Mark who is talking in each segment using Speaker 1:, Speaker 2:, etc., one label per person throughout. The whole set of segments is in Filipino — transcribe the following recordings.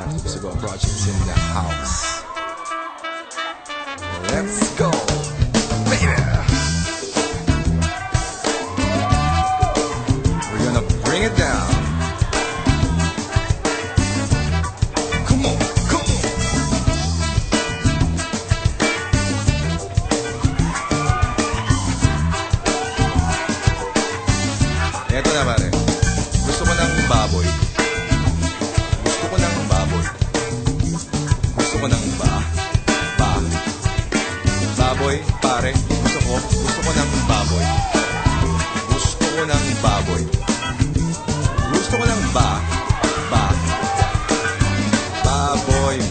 Speaker 1: Musical projects in the house. Let's go, baby. We're gonna bring it down. Come on, come on. Eto na pare. Gusto ko ng baboy. Gusto ko ng baboy. Gusto ko ng baboy, pare. Gusto ko ng baboy. Gusto ko ng baboy. Gusto ko ng baboy,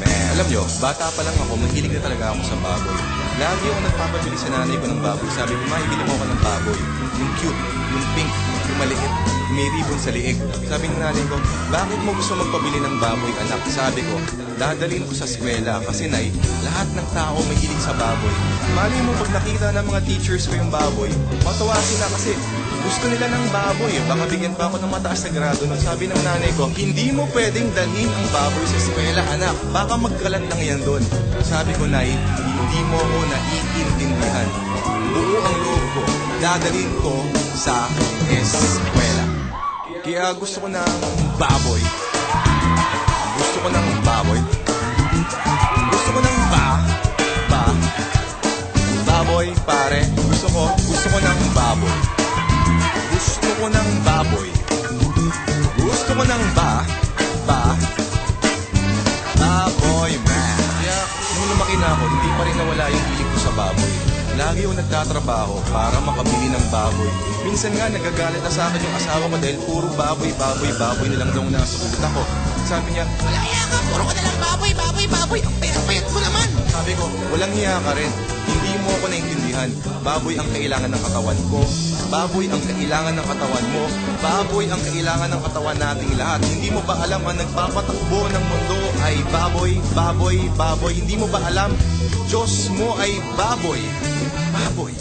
Speaker 1: man. Alam nyo, bata pa lang ako, mahilig na talaga ako sa baboy. Lagi ako nagpapabili sa nanay ko ng baboy. Sabi ko, maibili mo ako ng baboy. Yung cute, yung pink, yung maliit, may ribbon sa liig. Sabi ng nanay ko, bakit mo gusto magpabili ng baboy, anak? Sabi ko, dadalhin ko sa eskwela kasi nay, lahat ng tao mahilig sa baboy. Malay mo pag nakita ng mga teachers ko yung baboy, matawa sila kasi gusto nila ng baboy. Baka bigyan pa ako ng mataas na grado. Nung sabi ng nanay ko, hindi mo pwedeng dalhin ang baboy sa eskwela, anak. Baka magkalat lang yan doon. Sabi ko, nay, hindi mo ako naiintindihan. Buo ang loob ko, dadalhin ko sa eskwela. Kaya gusto ko ng baboy. Gusto ko ng baboy. Gusto ko ng baboy, pare. Gusto ko ng baboy. Gusto ko ng baboy. Gusto ko ng baboy, man. Kaya nung lumaki na ako, hindi pa rin nawala yung hilig ko sa baboy. Lagi yung nagtatrabaho para makabili ng baboy. Minsan nga nagagalit na sa akin yung asawa ko dahil puro baboy na lang daw nasa utak ko. Sabi niya, walang hiya ka, puro ka na lang baboy. Ang payat mo naman. Sabi ko, walang hiya ka rin. Hindi mo ako naintindihan. Baboy ang kailangan ng katawan ko. Baboy ang kailangan ng katawan mo. Baboy ang kailangan ng katawan nating lahat. Hindi mo ba alam ang nagpapatakbo ng mundo ay baboy. Hindi mo ba alam, Diyos mo ay baboy. Baboy.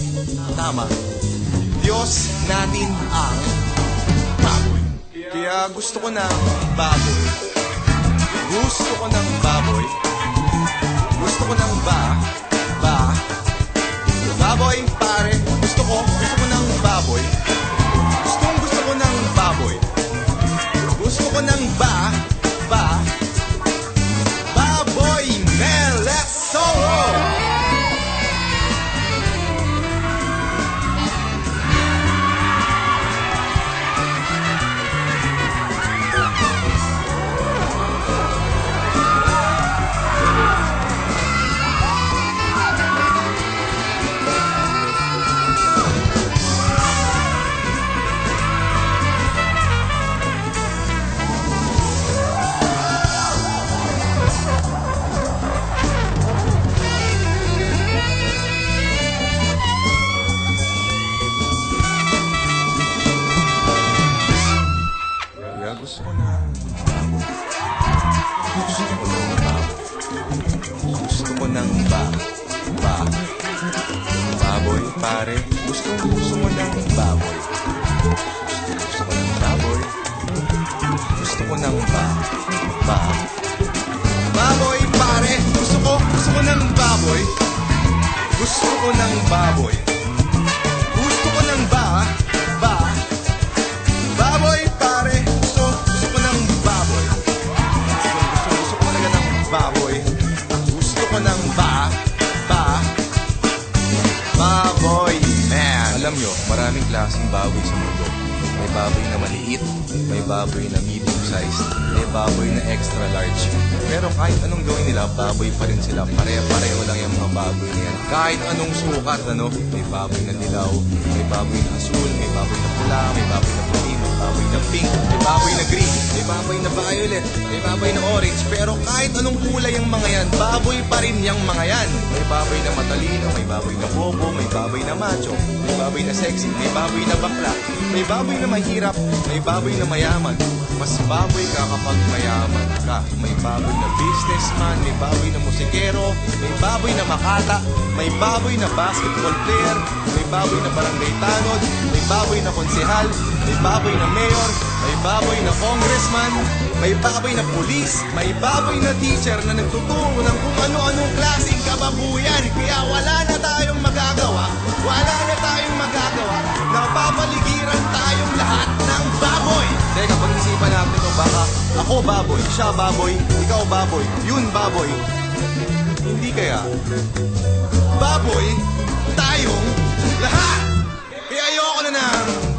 Speaker 1: Tama. Diyos natin ang baboy. Kaya gusto ko ng baboy. Gusto ko ng baboy. Gusto ko ng baboy, pare. Gusto ko ng baboy. Gusto ko ng baboy. Gusto ko ng baboy, man. Let's go! Gusto ko ng baboy. Gusto ko ng baboy, pare. Gusto mo ng baboy. Gusto ko ng baboy. Gusto ko ng baboy, pare. Gusto ko ng baboy. Gusto ko ng baboy. Gusto ko ng baboy, pare. Gusto ko ng baboy. Gusto ko talaga ng baboy. Gusto ko ng baboy, man. Alam nyo, maraming klaseng baboy sa mundo. May baboy na maliit, may baboy na medium size, may baboy na extra large. Pero kahit anong gawin nila, baboy pa rin sila. Pare-pareho lang yung mga baboy na yan. Kahit anong sukat, may baboy na dilaw, may baboy na asul, may baboy na pula, may baboy na puti, may baboy na pink, may baboy na green, may baboy na violet, may baboy na orange. Pero kahit anong kulay yung mga yan, baboy pa rin yung mga yan. May baboy na matalino, may baboy na bobo, may baboy na macho, may baboy na sexy, may baboy na bakla, may baboy na mahirap, may baboy na mayaman. Mas baboy ka kapag mayaman ka. May baboy na businessman, may baboy na musikero, may baboy na makata, may baboy na basketball player, may baboy na barangay tanod, may baboy na konsehal, may baboy na mayor, may baboy na congressman, may baboy na pulis, may baboy na teacher na nagtuturo ng kung ano-anong klaseng kababuyan. Kaya wala na tayong magagawa, wala na tayong magagawa, napapaligiran tayong lahat ng baboy. Teka, pag-isipan natin ito, baka ako baboy, siya baboy, ikaw baboy, yun baboy. Hindi kaya baboy tayong lahat. Kaya ayoko na ng